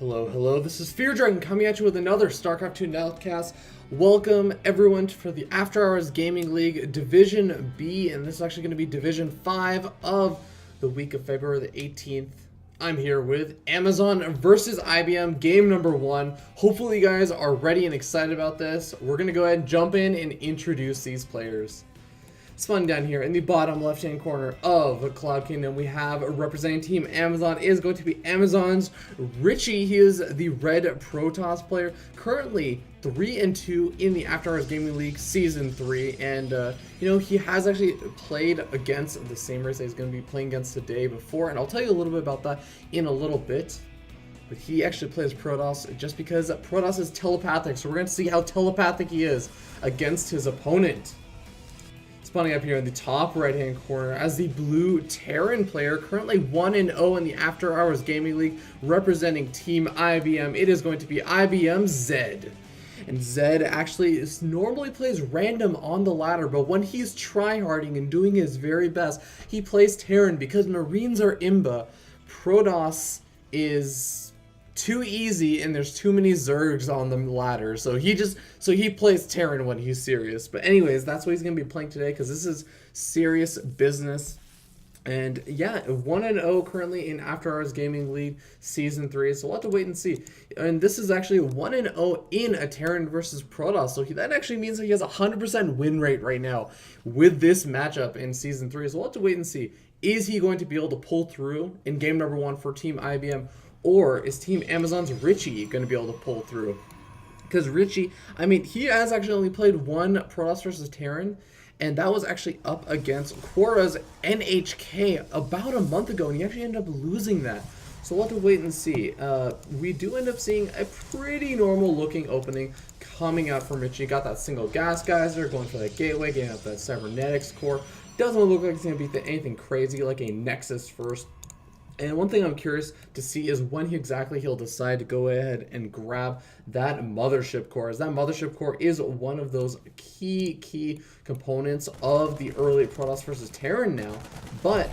Hello, hello, this is Fear Dragon coming at you with another StarCraft 2 Nowcast. Welcome everyone for the After Hours Gaming League Division B, and this is actually going to be Division 5 of the week of February the 18th. I'm here with Amazon versus IBM, game number 1. Hopefully you guys are ready and excited about this. We're going to go ahead and jump in and introduce these players. It's fun down here in the bottom left-hand corner of Cloud Kingdom. We have representing Team Amazon is going to be Amazon's Richye. He is the red Protoss player, currently 3-2 in the After Hours Gaming League Season 3, and he has actually played against the same race that he's going to be playing against today before, and I'll tell you a little bit about that in a little bit. But he actually plays Protoss just because Protoss is telepathic, so we're going to see how telepathic he is against his opponent. Spawning up here in the top right hand corner as the blue Terran player, currently 1-0 in the After Hours Gaming League, representing Team IBM. It is going to be IBM Zed. And Zed actually normally plays random on the ladder, but when he's tryharding and doing his very best, he plays Terran because Marines are imba. Protoss is too easy and there's too many Zergs on the ladder, so he plays Terran when he's serious. But anyways, that's what he's gonna be playing today because this is serious business. And yeah, 1-0 currently in After Hours Gaming League Season 3, so we'll have to wait and see. And this is actually 1-0 in a Terran versus Protoss, so that actually means that he has a 100% win rate right now with this matchup in Season 3, so we'll have to wait and see. Is he going to be able to pull through in game number 1 for Team IBM? Or is Team Amazon's Richye going to be able to pull through? Because Richye, I mean, he has actually only played one Protoss versus Terran, and that was actually up against Quora's NHK about a month ago, and he actually ended up losing that. So we'll have to wait and see. We do end up seeing a pretty normal looking opening coming out from Richye. Got that single gas geyser, going for that gateway, getting up that cybernetics core. Doesn't look like it's going to be anything crazy like a Nexus first. And one thing I'm curious to see is when he'll decide to go ahead and grab that mothership core, as that mothership core is one of those key components of the early Protoss versus Terran now. But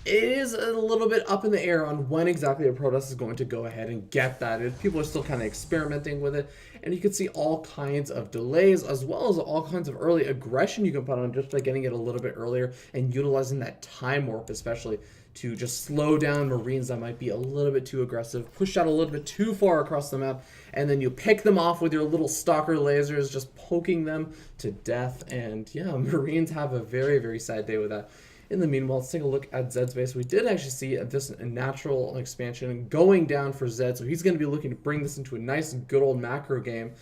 it is a little bit up in the air on when exactly a Protoss is going to go ahead and get that. People are still kind of experimenting with it, and you can see all kinds of delays as well as all kinds of early aggression you can put on just by getting it a little bit earlier and utilizing that time warp especially to just slow down Marines that might be a little bit too aggressive, pushed out a little bit too far across the map, and then you pick them off with your little stalker lasers, just poking them to death. And yeah, Marines have a very sad day with that. In the meanwhile, let's take a look at Zed's base. We did actually see this natural expansion going down for Zed, so he's going to be looking to bring this into a nice, good old macro game.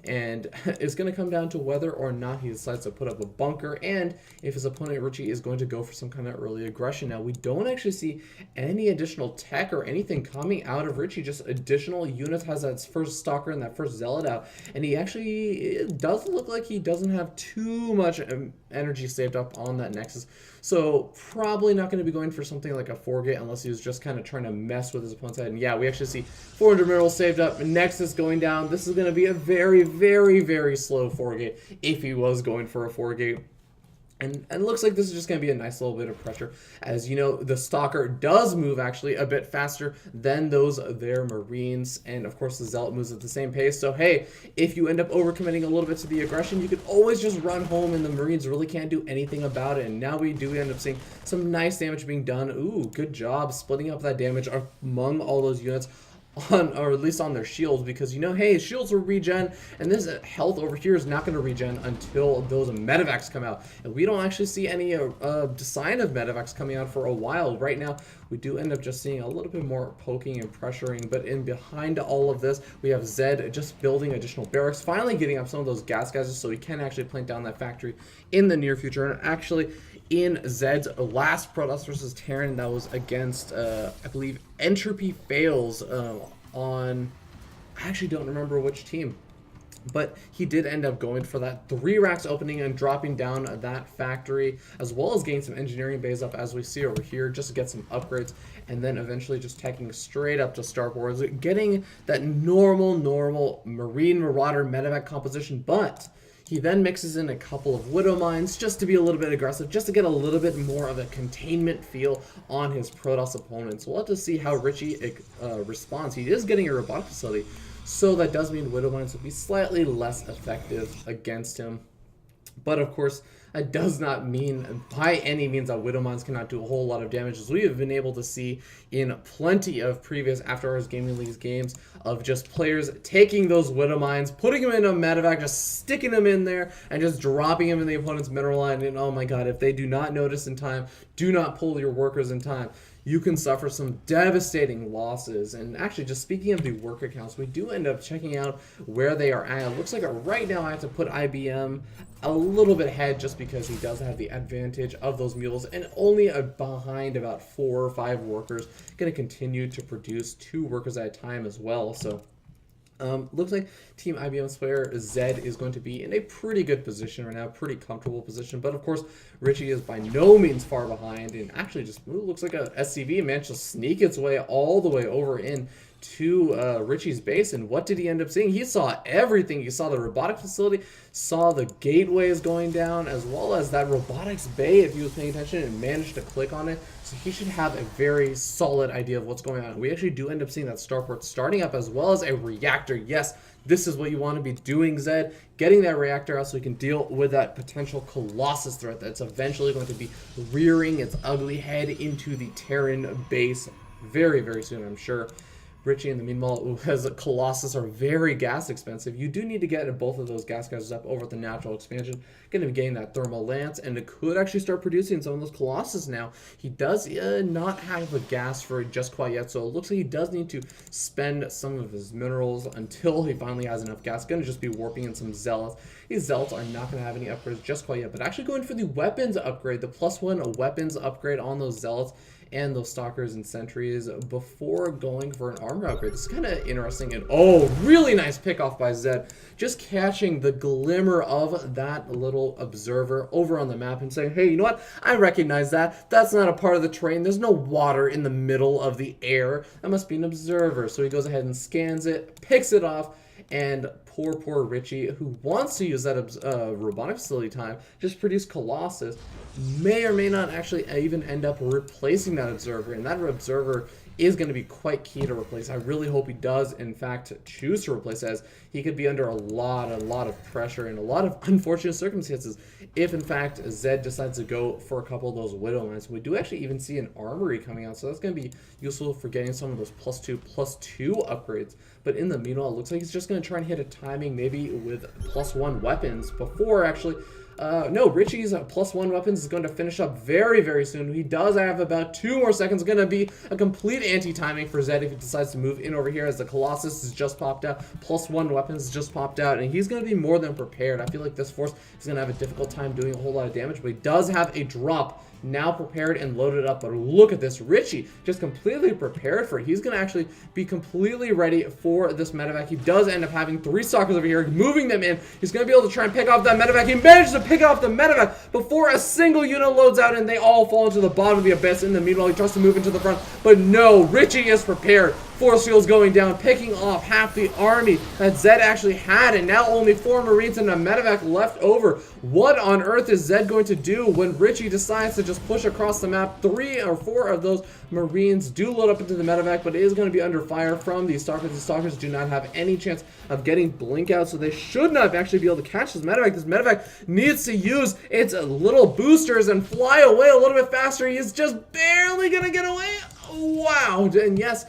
And it's going to come down to whether or not he decides to put up a bunker and if his opponent Richye is going to go for some kind of early aggression. Now, we don't actually see any additional tech or anything coming out of Richye, just additional units. Has that first Stalker and that first Zealot out, and he actually, it doesn't look like he doesn't have too much energy saved up on that Nexus, so probably not going to be going for something like a 4-gate unless he was just kind of trying to mess with his opponent's head. And yeah, we actually see 400 minerals saved up, Nexus going down. This is going to be a very slow 4-gate if he was going for a 4-gate. And it looks like this is just going to be a nice little bit of pressure. As you know, the Stalker does move actually a bit faster than those there Marines. And of course, the Zealot moves at the same pace. So hey, if you end up overcommitting a little bit to the aggression, you can always just run home and the Marines really can't do anything about it. And now we do end up seeing some nice damage being done. Ooh, good job splitting up that damage among all those units. Or at least on their shields, because hey, shields will regen, and this health over here is not going to regen until those medevacs come out, and we don't actually see any sign of medevacs coming out for a while. Right now we do end up just seeing a little bit more poking and pressuring, but in behind all of this we have Zed just building additional barracks, finally getting up some of those gas geysers so he can actually plant down that factory in the near future. And actually, in Zed's last Protoss versus Terran, that was against, I believe, Entropy Fails on, I actually don't remember which team, but he did end up going for that 3 racks opening and dropping down that factory, as well as getting some engineering bays up, as we see over here, just to get some upgrades, and then eventually just taking straight up to starboards, getting that normal Marine Marauder medevac composition. But He then mixes in a couple of Widow Mines just to be a little bit aggressive, just to get a little bit more of a containment feel on his Protoss opponents. We'll have to see how Richye responds. He is getting a Robotic Facility, so that does mean Widow Mines will be slightly less effective against him. But of course, that does not mean by any means that Widow Mines cannot do a whole lot of damage, as we have been able to see in plenty of previous After Hours Gaming League's games of just players taking those Widow Mines, putting them in a medevac, just sticking them in there, and just dropping them in the opponent's mineral line. And oh my god, if they do not notice in time, do not pull your workers in time, you can suffer some devastating losses. And actually, just speaking of the worker counts, we do end up checking out where they are at. It looks like right now I have to put IBM a little bit ahead just because he does have the advantage of those mules, and only behind about 4 or 5 workers. Going to continue to produce 2 workers at a time as well. So looks like Team IBM's player Zed is going to be in a pretty good position right now, pretty comfortable position. But of course, Richye is by no means far behind, and actually just looks like a SCV managed to sneak its way all the way over in to Richie's base. And what did he end up seeing? He saw everything. He saw the robotic facility, saw the gateways going down, as well as that robotics bay, if he was paying attention, and managed to click on it. So he should have a very solid idea of what's going on. We actually do end up seeing that starport starting up, as well as a reactor. Yes, this is what you want to be doing, Zed. Getting that reactor out so you can deal with that potential Colossus threat that's eventually going to be rearing its ugly head into the Terran base very, very soon, I'm sure. Richye, in the meanwhile, as a Colossus are very gas expensive. You do need to get both of those gas guys up over at the natural expansion. Going to be getting that thermal lance, and it could actually start producing some of those Colossus now. He does not have a gas for it just quite yet, so it looks like he does need to spend some of his minerals until he finally has enough gas. Going to just be warping in some Zealots. These Zealots are not going to have any upgrades just quite yet, but actually going for the weapons upgrade, the +1 weapons upgrade on those Zealots and those Stalkers and Sentries before going for an armor upgrade. This is kind of interesting. And oh, really nice pick off by Zed, just catching the glimmer of that little observer over on the map and saying, hey, you know what, I recognize that. That's not a part of the terrain. There's no water in the middle of the air. That must be an observer. So he goes ahead and scans it, picks it off, and poor Richye, who wants to use that robotic facility time, just produce Colossus, may or may not actually even end up replacing that observer, and that observer is going to be quite key to replace. I really hope he does, in fact, choose to replace, as he could be under a lot of pressure and a lot of unfortunate circumstances if, in fact, Zed decides to go for a couple of those Widow Mines. We do actually even see an armory coming out, so that's going to be useful for getting some of those +2 upgrades. But in the meanwhile, it looks like he's just going to try and hit a timing maybe with +1 weapons before actually... no, Richie's +1 weapons is going to finish up very, very soon. He does have about 2 more seconds. Going to be a complete anti-timing for Zed if he decides to move in over here, as the Colossus has just popped out. +1 weapons just popped out, and he's going to be more than prepared. I feel like this force is going to have a difficult time doing a whole lot of damage, but he does have a drop now prepared and loaded up. But look at this, Richye just completely prepared for it. He's going to actually be completely ready for this medevac. He does end up having 3 Stalkers over here, moving them in. He's going to be able to try and pick off that medevac. He manages to pick off the medevac before a single unit loads out, and they all fall into the bottom of the abyss. In the meanwhile, he tries to move into the front, but no, Richye is prepared. Force fields going down, picking off half the army that Zed actually had, and now only 4 Marines and a medevac left over. What on earth is Zed going to do when Richye decides to just push across the map? 3 or 4 of those Marines do load up into the medevac, but it is going to be under fire from these Stalkers. The Stalkers do not have any chance of getting blink out, so they should not actually be able to catch this medevac. This medevac needs to use its little boosters and fly away a little bit faster. He is just barely going to get away. Wow. And yes,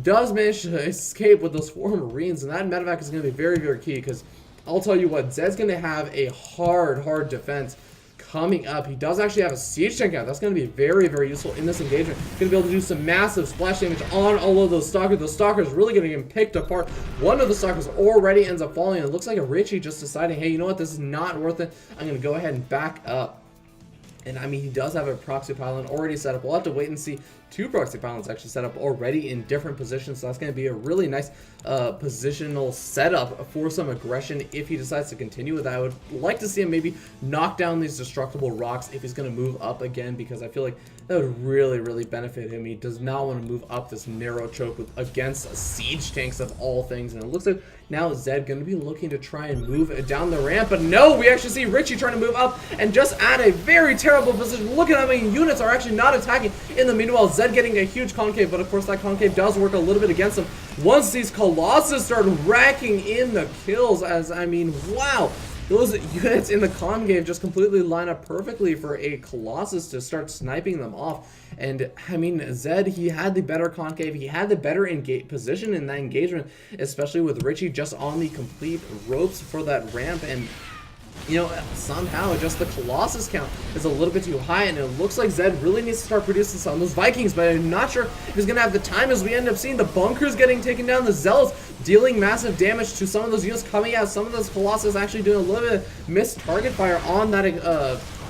does manage to escape with those 4 Marines, and that medevac is going to be very, very key, because I'll tell you what, Zed's going to have a hard defense coming up. He does actually have a siege tank out. That's going to be very, very useful in this engagement. Going to be able to do some massive splash damage on all of those Stalkers. Those Stalkers really going to get picked apart. One of the Stalkers already ends up falling, and it looks like a Richye just deciding, hey, you know what, this is not worth it. I'm going to go ahead and back up. And I mean, he does have a proxy pylon already set up. We'll have to wait and see two proxy pylons actually set up already in different positions, so that's going to be a really nice positional setup for some aggression if he decides to continue with that. I would like to see him maybe knock down these destructible rocks if he's going to move up again, because I feel like that would really benefit him. He does not want to move up this narrow choke against siege tanks of all things, and it looks like now Zed going to be looking to try and move down the ramp, but no, we actually see Richye trying to move up and just at a very terrible position. Look at how many units are actually not attacking. In the meanwhile, Zed getting a huge concave, but of course that concave does work a little bit against him once these Colossus start racking in the kills, as I mean, wow. Those units in the concave just completely line up perfectly for a Colossus to start sniping them off. And I mean, Zed, he had the better concave, he had the better position in that engagement, especially with Richye just on the complete ropes for that ramp. And you know, somehow just the Colossus count is a little bit too high, and it looks like Zed really needs to start producing some of those Vikings, but I'm not sure if he's going to have the time, as we end up seeing the bunkers getting taken down, the Zealots dealing massive damage to some of those units coming out, some of those Colossus actually doing a little bit of missed target fire on that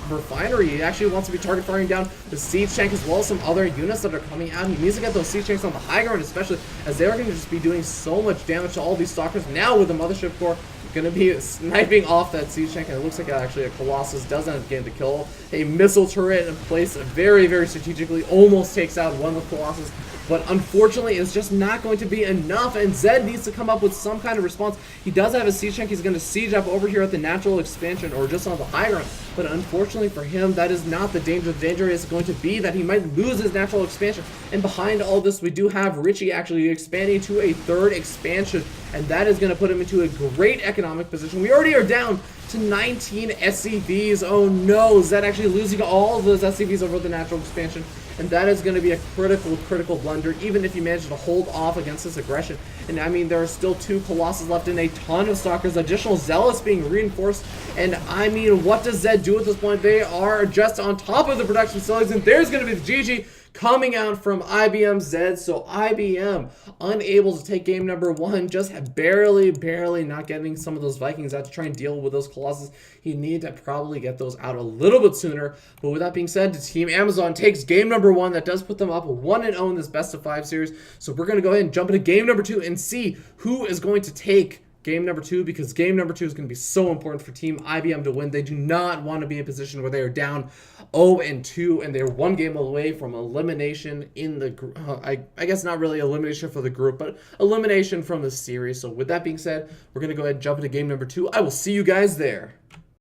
refinery. He actually wants to be target firing down the siege tank as well as some other units that are coming out. He needs to get those siege tanks on the high ground, especially as they're going to just be doing so much damage to all these stalkers. Now with the mothership core going to be sniping off that siege tank, and it looks like actually a Colossus does end up getting the kill. A missile turret in place very strategically almost takes out one of the Colossus, but unfortunately it's just not going to be enough, and Zed needs to come up with some kind of response. He does have a siege tank. He's going to siege up over here at the natural expansion, or just on the high ground, but unfortunately for him, that is not the danger. The danger is going to be that he might lose his natural expansion, and behind all this we do have Richye actually expanding to a third expansion, and that is going to put him into a great economic position. We already are down to 19 SCVs. Oh no, Zed actually losing all of those SCVs over the natural expansion, and that is going to be a critical blunder, even if you manage to hold off against this aggression. And I mean, there are still two Colossus left and a ton of Stalkers, additional Zealots being reinforced, and I mean, what does Zed do at this point? They are just on top of the production facilities, and there's going to be the GG coming out from IBM Zed. So IBM unable to take game number one, just barely not getting some of those Vikings out to try and deal with those Colossus. He need to probably get those out a little bit sooner. But with that being said, Team Amazon takes game number one. That does put them up 1-0 in this best of 5 series. So we're going to go ahead and jump into game number 2 and see who is going to take game number 2, because game number 2 is going to be so important for Team IBM to win. They do not want to be in a position where they are down 0-2 and they're one game away from elimination in the group. I guess not really elimination for the group, but elimination from the series. So with that being said, we're going to go ahead and jump into game number 2. I will see you guys there.